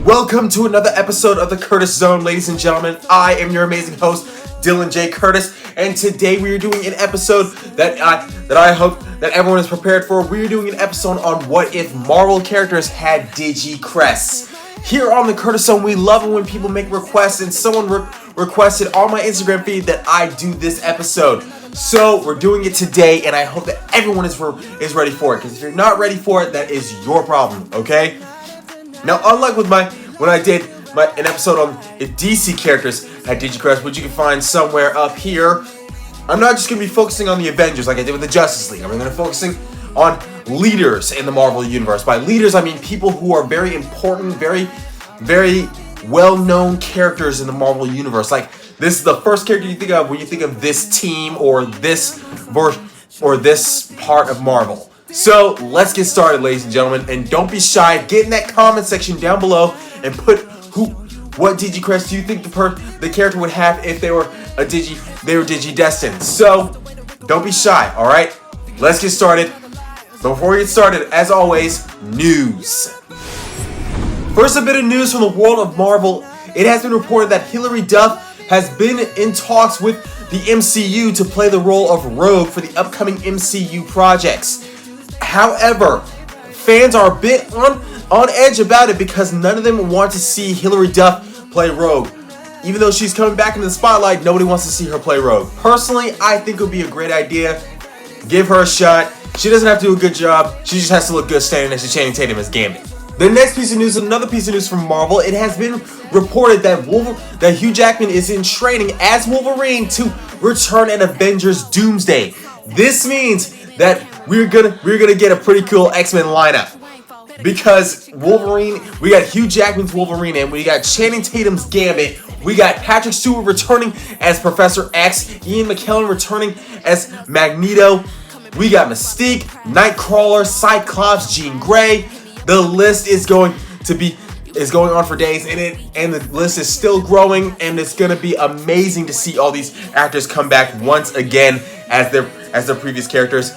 Welcome to another episode of the Curtis Zone, ladies and gentlemen. I am your amazing host, Dylan J. Curtis, and today we are doing an episode that I hope that everyone is prepared for. We are doing an episode on what if Marvel characters had Digicrests. Here on the Curtis Zone, we love it when people make requests, and someone requested on my Instagram feed that I do this episode. So we're doing it today, and I hope that everyone is ready for it. Because if you're not ready for it, that is your problem. Okay? Now, unlike with when I did an episode on if DC characters had Digicrests, which you can find somewhere up here, I'm not just going to be focusing on the Avengers like I did with the Justice League. I'm going to be focusing on leaders in the Marvel Universe. By leaders, I mean people who are very important, very, very well-known characters in the Marvel Universe. Like, this is the first character you think of when you think of this team or this version or this part of Marvel. So let's get started, ladies and gentlemen, and don't be shy. Get in that comment section down below and put what Digicrest do you think the character would have if they were Digidestined. So don't be shy. All right, let's get started. Before we get started, as always, news. First, a bit of news from the world of Marvel. It has been reported that Hilary Duff has been in talks with the MCU to play the role of Rogue for the upcoming MCU projects. However, fans are a bit on edge about it because none of them want to see Hilary Duff play Rogue. Even though she's coming back into the spotlight, nobody wants to see her play Rogue. Personally, I think it would be a great idea. Give her a shot. She doesn't have to do a good job. She just has to look good standing next to Channing Tatum as Gambit. The next piece of news is another piece of news from Marvel. It has been reported that Hugh Jackman is in training as Wolverine to return in Avengers Doomsday. This means that we're gonna get a pretty cool X-Men lineup. Because Wolverine, we got Hugh Jackman's Wolverine, and we got Channing Tatum's Gambit. We got Patrick Stewart returning as Professor X, Ian McKellen returning as Magneto. We got Mystique, Nightcrawler, Cyclops, Jean Grey. The list is going on for days, and the list is still growing, and it's gonna be amazing to see all these actors come back once again as their previous characters.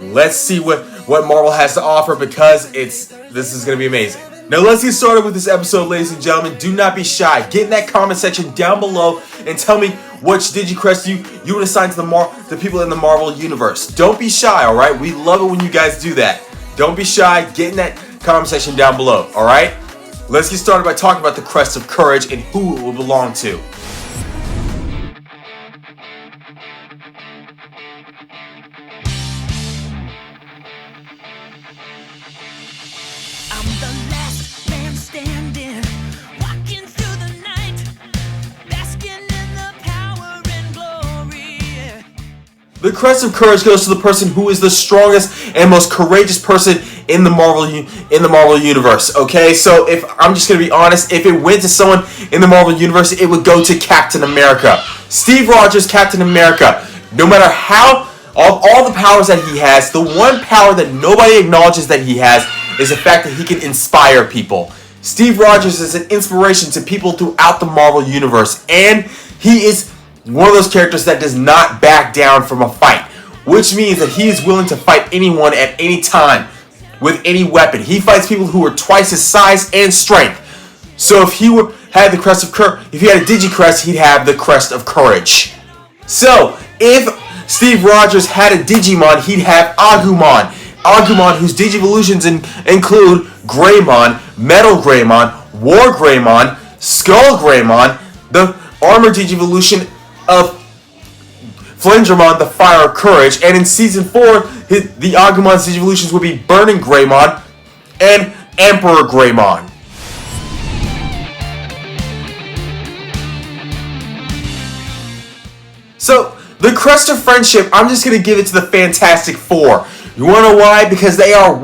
Let's see what Marvel has to offer because this is gonna be amazing. Now let's get started with this episode, ladies and gentlemen. Do not be shy. Get in that comment section down below and tell me which Digicrest you would assign to the people in the Marvel Universe. Don't be shy, all right? We love it when you guys do that. Don't be shy. Get in that comment section down below, all right? Let's get started by talking about the Crest of Courage and who it will belong to. The Crest of Courage goes to the person who is the strongest and most courageous person in the Marvel Universe. Okay, so if I'm just gonna be honest, if it went to someone in the Marvel Universe, it would go to Captain America. Steve Rogers, Captain America. No matter how all the powers that he has, the one power that nobody acknowledges that he has is the fact that he can inspire people. Steve Rogers is an inspiration to people throughout the Marvel Universe, and he is one of those characters that does not back down from a fight, which means that he is willing to fight anyone at any time with any weapon. He fights people who are twice his size and strength. So if he had the Crest of Courage, if he had a Digicrest, he'd have the Crest of Courage. So if Steve Rogers had a Digimon, he'd have Agumon. Agumon, whose Digivolutions include Greymon, Metal Greymon, War Greymon, Skull Greymon, the Armor Digivolution of Flingermon, the Fire of Courage, and in Season 4, the Agumon's Digivolutions would be Burning Greymon and Emperor Greymon. So, the Crest of Friendship, I'm just going to give it to the Fantastic Four. You want to know why? Because they are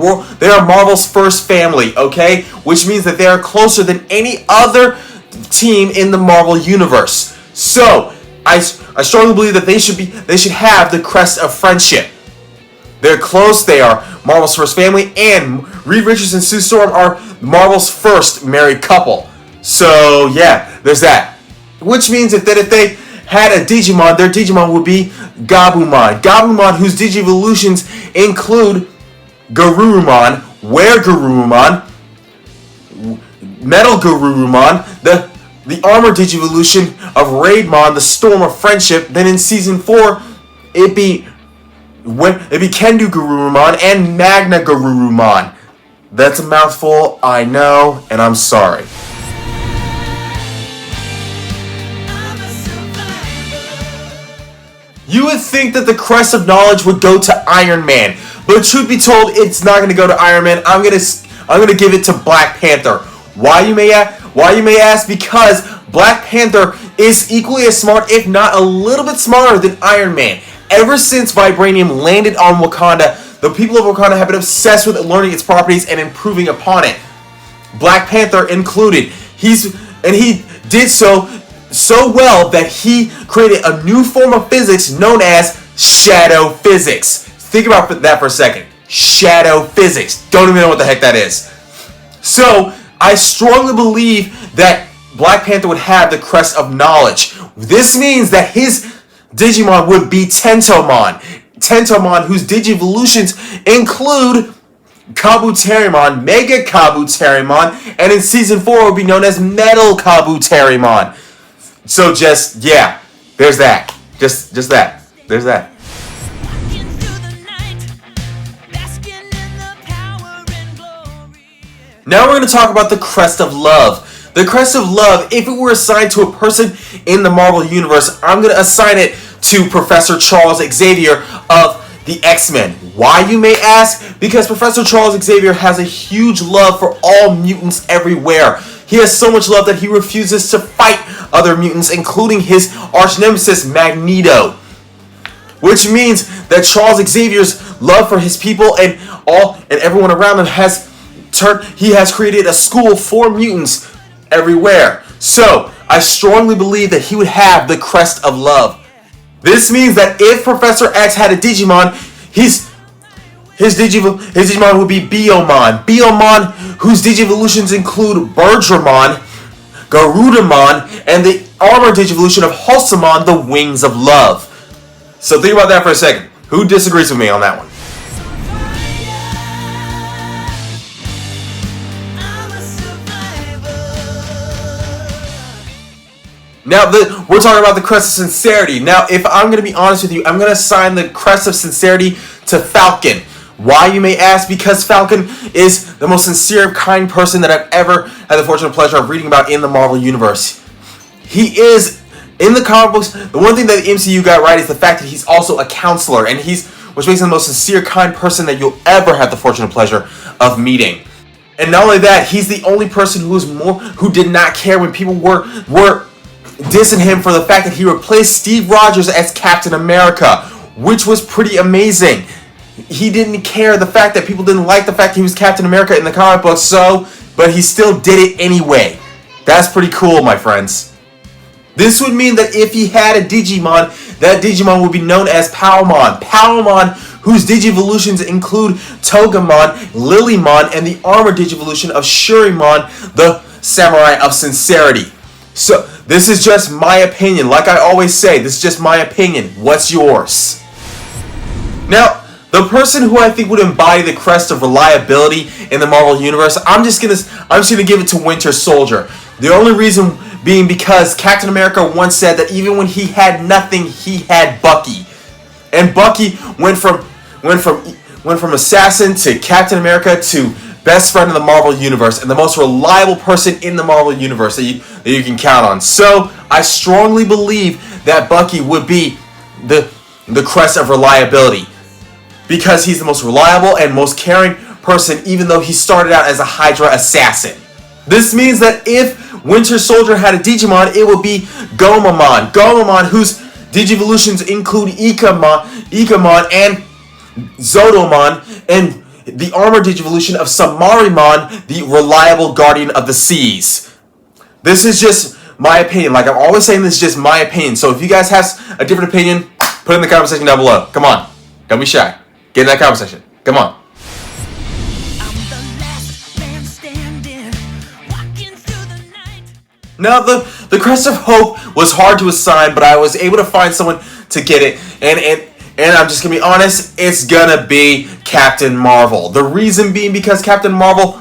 Marvel's first family, okay? Which means that they are closer than any other team in the Marvel Universe. So, I strongly believe that they should have the Crest of Friendship. They're close. They are Marvel's first family, and Reed Richards and Sue Storm are Marvel's first married couple. So yeah, there's that. Which means if they had a Digimon, their Digimon would be Gabumon. Gabumon, whose Digivolutions include Garurumon, Were-Garurumon, Metal Garurumon, the Armor Digivolution of Raidmon, the Storm of Friendship. Then in Season 4, it'd be Kendu Garurumon and Magna Garurumon. That's a mouthful, I know, and I'm sorry. You would think that the Crest of Knowledge would go to Iron Man, but truth be told, it's not going to go to Iron Man. I'm gonna give it to Black Panther. Why you may ask? Because Black Panther is equally as smart, if not a little bit smarter than Iron Man. Ever since Vibranium landed on Wakanda, the people of Wakanda have been obsessed with learning its properties and improving upon it. Black Panther included. He did so well that he created a new form of physics known as shadow physics. Think about that for a second. Shadow physics. Don't even know what the heck that is. So, I strongly believe that Black Panther would have the Crest of Knowledge. This means that his Digimon would be Tentomon. Tentomon, whose Digivolutions include Kabuterimon, Mega Kabuterimon, and in Season 4 it would be known as Metal Kabuterimon. So there's that. Just that. There's that. Now we're going to talk about the Crest of Love. The Crest of Love, if it were assigned to a person in the Marvel Universe, I'm going to assign it to Professor Charles Xavier of the X-Men. Why, you may ask? Because Professor Charles Xavier has a huge love for all mutants everywhere. He has so much love that he refuses to fight other mutants, including his arch nemesis Magneto. Which means that Charles Xavier's love for his people and everyone around him has created a school for mutants everywhere. So, I strongly believe that he would have the Crest of Love. This means that if Professor X had a Digimon, his Digimon would be Biomon. Biomon, whose Digivolutions include Birdramon, Garudamon, and the Armor Digivolution of Hulsamon, the Wings of Love. So think about that for a second. Who disagrees with me on that one? Now, we're talking about the Crest of Sincerity. Now, if I'm going to be honest with you, I'm going to assign the Crest of Sincerity to Falcon. Why, you may ask? Because Falcon is the most sincere, kind person that I've ever had the fortune and pleasure of reading about in the Marvel Universe. He is, in the comic books, the one thing that the MCU got right is the fact that he's also a counselor, and which makes him the most sincere, kind person that you'll ever have the fortune and pleasure of meeting. And not only that, he's the only person who did not care when people were dissing him for the fact that he replaced Steve Rogers as Captain America, which was pretty amazing. He didn't care the fact that people didn't like the fact he was Captain America in the comic books, but he still did it anyway. That's pretty cool, my friends. This would mean that if he had a Digimon, that Digimon would be known as Palmon. Palmon, whose Digivolutions include Togemon, Lilymon, and the Armor Digivolution of Shurimon, the Samurai of Sincerity. So, this is just my opinion. Like I always say, this is just my opinion. What's yours? Now, the person who I think would embody the Crest of Reliability in the Marvel Universe, I'm just gonna give it to Winter Soldier. The only reason being because Captain America once said that even when he had nothing, he had Bucky. And Bucky went from assassin to Captain America to best friend in the Marvel Universe and the most reliable person in the Marvel Universe that you can count on. So, I strongly believe that Bucky would be the Crest of Reliability because he's the most reliable and most caring person, even though he started out as a Hydra assassin. This means that if Winter Soldier had a Digimon, it would be Gomamon. Gomamon, whose Digivolutions include Ikamon and Zotomon, and the Armor Digivolution of Samarimon, the reliable guardian of the seas. This is just my opinion. Like I'm always saying, this is just my opinion. So if you guys have a different opinion, put it in the comment section down below. Come on. Don't be shy. Get in that comment section. Come on. Now, the Crest of Hope was hard to assign, but I was able to find someone to get it. And I'm just going to be honest, it's going to be Captain Marvel. The reason being because Captain Marvel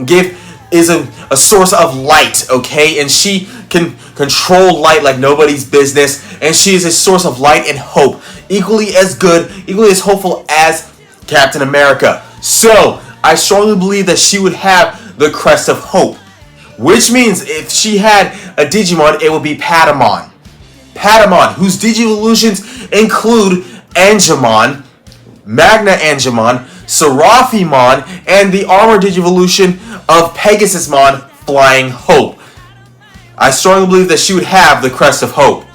gave is a source of light, okay? And she can control light like nobody's business. And she is a source of light and hope. Equally as good, equally as hopeful as Captain America. So, I strongly believe that she would have the crest of hope. Which means if she had a Digimon, it would be Patamon. Patamon, whose Digivolutions include Angemon, Magna Angemon, Seraphimon, and the Armor Digivolution of Pegasusmon, Flying Hope. I strongly believe that she would have the crest of hope.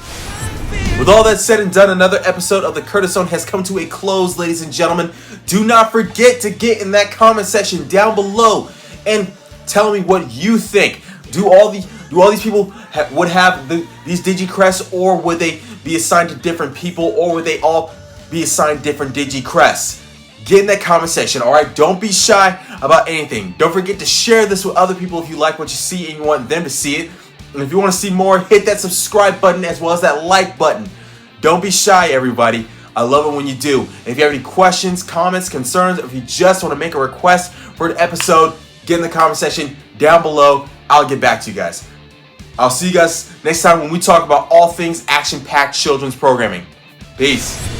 With all that said and done, another episode of the Curtis Zone has come to a close, ladies and gentlemen. Do not forget to get in that comment section down below and tell me what you think. Do all these people would have these Digicrests, or would they be assigned to different people, or would they all be assigned different Digicrests? Get in that comment section, alright? Don't be shy about anything. Don't forget to share this with other people if you like what you see and you want them to see it. And if you want to see more, hit that subscribe button as well as that like button. Don't be shy, everybody. I love it when you do. And if you have any questions, comments, concerns, or if you just want to make a request for an episode, get in the comment section down below. I'll get back to you guys. I'll see you guys next time when we talk about all things action-packed children's programming. Peace.